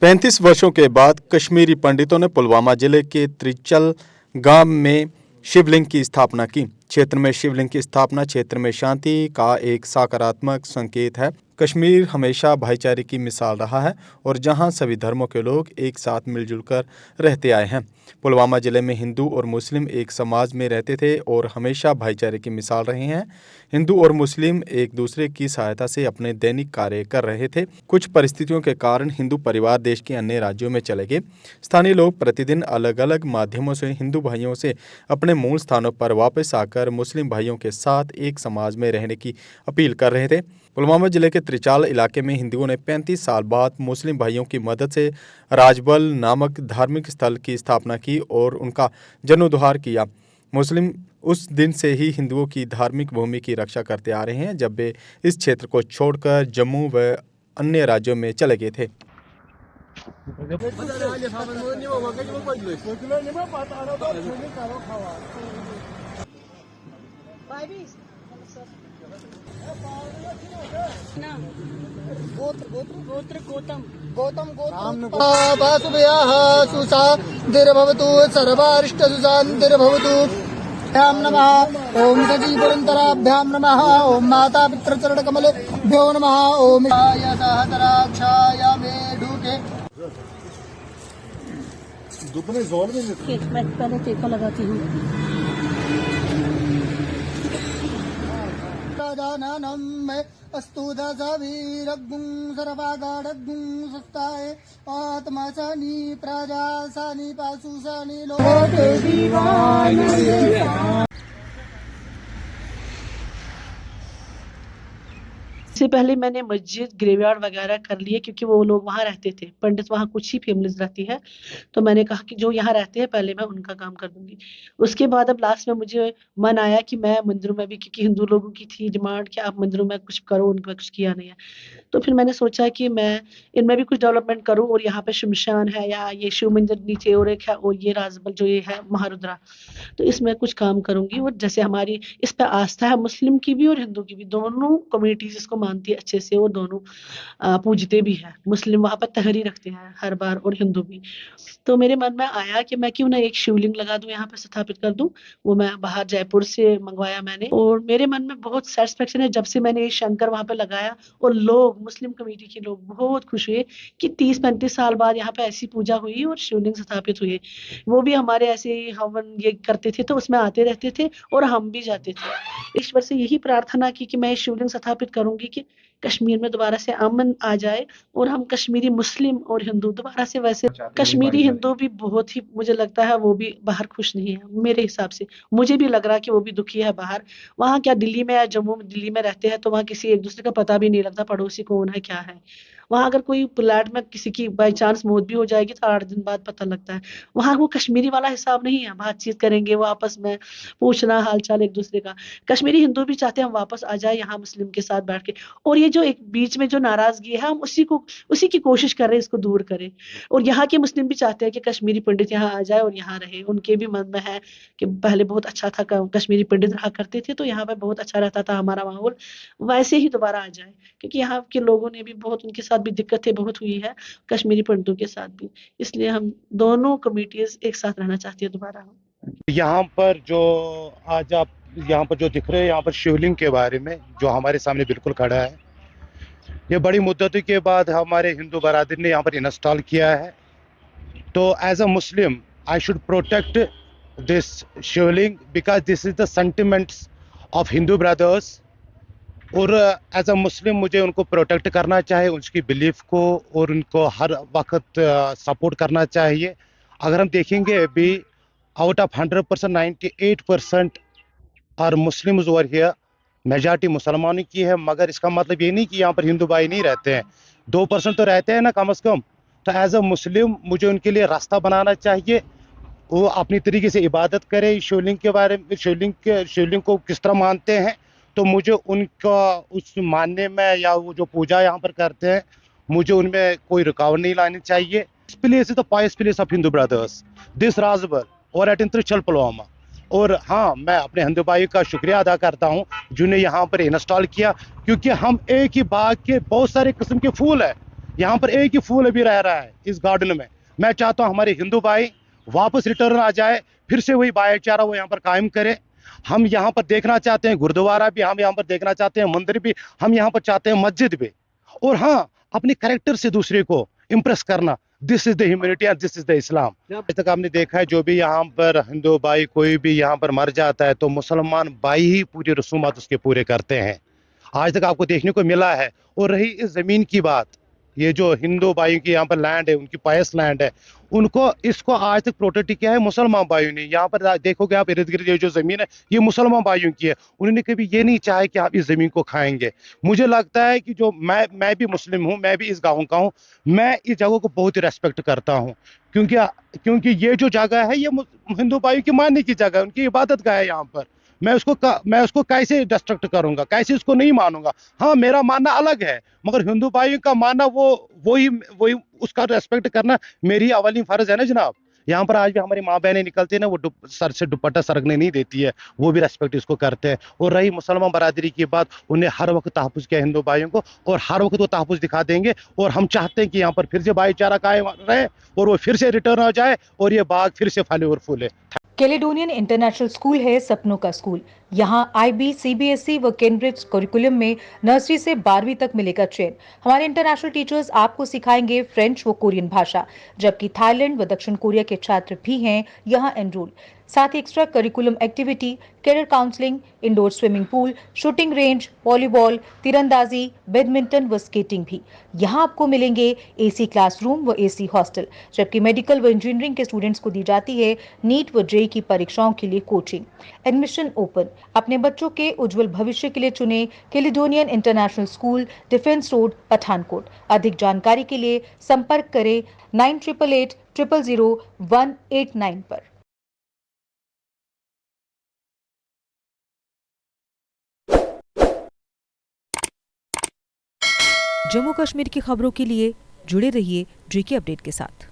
35 वर्षों के बाद कश्मीरी पंडितों ने पुलवामा जिले के त्रिचल गांव में शिवलिंग की स्थापना की। क्षेत्र में शिवलिंग की स्थापना क्षेत्र में शांति का एक सकारात्मक संकेत है। कश्मीर हमेशा भाईचारे की मिसाल रहा है और जहां सभी धर्मों के लोग एक साथ मिलजुल कर रहते आए हैं। पुलवामा जिले में हिंदू और मुस्लिम एक समाज में रहते थे और हमेशा भाईचारे की मिसाल रहे हैं। हिंदू और मुस्लिम एक दूसरे की सहायता से अपने दैनिक कार्य कर रहे थे। कुछ परिस्थितियों के कारण हिंदू परिवार देश के अन्य राज्यों में चले गए। स्थानीय लोग प्रतिदिन अलग अलग माध्यमों से हिंदू भाइयों से अपने मूल स्थानों पर वापस आकर मुस्लिम भाइयों के साथ एक समाज में रहने की अपील कर रहे थे। पुलवामा जिले के त्रिचाल इलाके में हिंदुओं ने 35 साल बाद मुस्लिम भाइयों की मदद से राजबल नामक धार्मिक स्थल की स्थापना की और उनका जीर्णोद्धार किया। मुस्लिम उस दिन से ही हिंदुओं की धार्मिक भूमि की रक्षा करते आ रहे हैं जब वे इस क्षेत्र को छोड़कर जम्मू व अन्य राज्यों में चले गए थे। सुशान्तिर्भवतु सर्वारिष्टसुशान्तिर्भवतु। भ्यां नमः ओम सजीवरन्तराभ्यां नमः ओम माता पितृचरणकमलेभ्यो नमः ओम सहस्राक्षाय मे ढूके दुपने जोर में मैं पहले टीका लगाती हूँ। राजाननं मे अस्तु दशवीरग्गुं सर्वागाढग्गुं सत्ताय आत्मासानि प्रजासानि पाशुसानि लोके दीवानि। इससे पहले मैंने मस्जिद ग्रेवयार्ड वगैरह कर लिए क्योंकि वो लोग वहाँ रहते थे, पंडित वहाँ कुछ ही फैमिलीज रहती है। तो मैंने कहा कि जो यहाँ रहते हैं पहले मैं उनका काम कर दूंगी। उसके बाद अब लास्ट में मुझे मन आया कि मैं मंदिरों में भी, क्योंकि हिंदू लोगों की थी डिमांड कि आप मंदिरों में कुछ करो, उनका कुछ किया नहीं है। तो फिर मैंने सोचा कि मैं इनमें भी कुछ डेवलपमेंट करूँ और यहाँ पे शमशान है या ये शिव मंदिर नीचे और एक है और ये राजबल जो ये है महारुद्रा, तो इसमें कुछ काम करूंगी। और जैसे हमारी इस पे आस्था है मुस्लिम की भी और हिंदू की भी, दोनों कम्युनिटीज इसको मानती है अच्छे से और दोनों पूजते भी है। मुस्लिम वहां पर तहरी रखते हैं हर बार और हिंदू भी। तो मेरे मन में आया कि मैं क्यों ना एक शिवलिंग लगा दूं, यहाँ पे स्थापित कर दूं। वो मैं बाहर जयपुर से मंगवाया मैंने और मेरे मन में बहुत सेटिस्फेक्शन है जब से मैंने ये शंकर वहां पे लगाया और लोग मुस्लिम कम्युनिटी के लोग बहुत खुश हुए कि 30-35 साल बाद यहाँ पे ऐसी पूजा हुई और शिवलिंग स्थापित हुए। वो भी हमारे ऐसे ही हवन ये करते थे तो उसमें आते रहते थे और हम भी जाते थे। ईश्वर से यही प्रार्थना की कि मैं शिवलिंग स्थापित करूंगी कि कश्मीर में दोबारा से अमन आ जाए और हम कश्मीरी मुस्लिम और हिंदू दोबारा से वैसे। कश्मीरी हिंदू भी बहुत ही, मुझे लगता है वो भी बाहर खुश नहीं है मेरे हिसाब से। मुझे भी लग रहा है कि वो भी दुखी है बाहर। वहाँ क्या दिल्ली में या जम्मू में, दिल्ली में रहते हैं तो वहाँ किसी एक दूसरे का पता भी नहीं लगता पड़ोसी कौन है क्या है। वहाँ अगर कोई प्लाट में किसी की बाई चांस मौत भी हो जाएगी तो 8 दिन बाद पता लगता है। वहाँ वो कश्मीरी वाला हिसाब नहीं है, बातचीत करेंगे वो आपस में, पूछना हाल चाल एक दूसरे का। कश्मीरी हिंदू भी चाहते हैं हम वापस आ जाए यहाँ मुस्लिम के साथ बैठ के। और ये जो एक बीच में जो नाराजगी है हम उसी की कोशिश कर रहे हैं इसको दूर करें। और यहाँ के मुस्लिम भी चाहते हैं कि कश्मीरी पंडित यहाँ आ जाए और यहाँ रहे। उनके भी मन में है कि पहले बहुत अच्छा था, कश्मीरी पंडित रहा करते थे तो यहाँ पे बहुत अच्छा रहता था हमारा माहौल, वैसे ही दोबारा आ जाए। क्योंकि यहाँ के लोगों ने भी बहुत, उनके साथ भी दिक्कतें बहुत हुई है कश्मीरी पंडितों के साथ भी, इसलिए हम दोनों कम्युनिटीज एक साथ रहना चाहती है दोबारा। यहाँ पर जो आज आप यहाँ पर जो दिख रहे हैं, यहाँ पर शिवलिंग के बारे में जो हमारे सामने बिल्कुल खड़ा है, ये बड़ी मुद्दत के बाद हमारे हिंदू बरादरी ने यहाँ पर इंस्टॉल किया है। तो as a Muslim I should protect this Shivling because this is the sentiments of Hindu brothers. और एज अ मुस्लिम मुझे उनको प्रोटेक्ट करना चाहिए, उसकी बिलीफ को, और उनको हर वक्त सपोर्ट करना चाहिए। अगर हम देखेंगे अभी out of 100% 98% are Muslims over here, majority मुसलमानों की है। मगर इसका मतलब ये नहीं कि यहाँ पर हिंदू भाई नहीं रहते हैं, 2% तो रहते हैं ना कम से कम। तो एज अ मुस्लिम मुझे उनके लिए रास्ता बनाना चाहिए, वो अपनी तरीके से इबादत करें। शिवलिंग के बारे में, शिवलिंग को किस तरह मानते हैं, तो मुझे उनका उस मानने में या वो जो पूजा यहाँ पर करते हैं मुझे उनमें कोई रुकावट नहीं लानी चाहिए। This place is the pious place of Hindu brothers, this राजबल और एट इन त्रिचल पुलवामा। और हाँ, मैं अपने हिंदू भाई का शुक्रिया अदा करता हूँ जिन्हें यहाँ पर इंस्टॉल किया, क्योंकि हम एक ही बाग के बहुत सारे किस्म के फूल है यहाँ पर एक ही फूल अभी रह रहा है इस गार्डन में। मैं चाहता हूँ हमारे हिंदू भाई वापस रिटर्न आ जाए, फिर से वही भाईचारा वो यहाँ पर कायम करे। हम यहाँ पर देखना चाहते हैं गुरुद्वारा भी, हम यहाँ पर देखना चाहते हैं मंदिर भी, हम यहाँ पर चाहते हैं मस्जिद भी। और हाँ, अपने कैरेक्टर से दूसरे को इम्प्रेस करना, this is the humanity and this is the Islam. आज तक आपने देखा है जो भी यहाँ पर हिंदू भाई कोई भी यहाँ पर मर जाता है तो मुसलमान भाई ही पूरी रसूमात उसके पूरे करते हैं। आज तक आपको देखने को मिला है। और रही इस जमीन की बात, ये जो हिंदू भाइयों की यहाँ पर लैंड है, उनकी पायस लैंड है, उनको इसको आज तक प्रोटेक्ट किया है मुसलमान भाइयों ने। यहाँ पर देखोगे आप इर्द गिर्द ये जो जमीन है ये मुसलमान भाइयों की है। उन्होंने कभी ये नहीं चाहा कि आप इस जमीन को खाएंगे। मुझे लगता है कि जो मैं भी मुस्लिम हूँ, मैं भी इस गाँव का हूँ, मैं इस जगह को बहुत ही रेस्पेक्ट करता हूँ। क्योंकि ये जो जगह है ये हिंदू भाइयों की मानने की जगह है, उनकी इबादत गाह है यहाँ पर। मैं उसको कैसे डिस्ट्रक्ट करूंगा, कैसे उसको नहीं मानूंगा। हाँ, मेरा मानना अलग है, मगर हिंदू भाइयों का मानना वही उसका रेस्पेक्ट करना मेरी अवली फर्ज है ना जनाब। यहाँ पर आज भी हमारी माँ बहनें निकलती है ना, वो सर से दुपट्टा सरकने नहीं देती है, वो भी रेस्पेक्ट इसको करते हैं। और रही मुसलमान बरादरी की बात, उन्हें हर वक्त तहफ़्फ़ुज़ किया हिंदू भाइयों को, और हर वक्त वो तहफ़्फ़ुज़ दिखा देंगे। और हम चाहते हैं कि यहाँ पर फिर से भाईचारा कायम रहे और वो फिर से रिटर्न हो जाए और ये बाग फिर से फले और फूले। कैलेडोनियन इंटरनेशनल स्कूल है सपनों का स्कूल। यहाँ IB, CBSE व कैम्ब्रिज करिकुलम में नर्सरी से 12वीं तक मिलेगा ट्रेन। हमारे इंटरनेशनल टीचर्स आपको सिखाएंगे फ्रेंच व कोरियन भाषा, जबकि थाईलैंड व दक्षिण कोरिया के छात्र भी हैं यहाँ एनरोल। साथ ही extra curriculum activity, career counselling, indoor swimming pool, shooting range, volleyball, तीरंदाजी, बैडमिंटन व स्केटिंग भी। यहाँ आपको मिलेंगे AC क्लासरूम व AC हॉस्टल, जबकि मेडिकल व इंजीनियरिंग के स्टूडेंट्स को दी जाती है नीट व JEE की परीक्षाओं के लिए कोचिंग। Admission open. अपने बच्चों के उज्जवल भविष्य के लिए चुने Caledonian international school, defence road, Pathankot. अधिक जानकारी के लिए संपर्क करें 9888 000 189 पर। जम्मू कश्मीर की खबरों के लिए जुड़े रहिए JK अपडेट के साथ।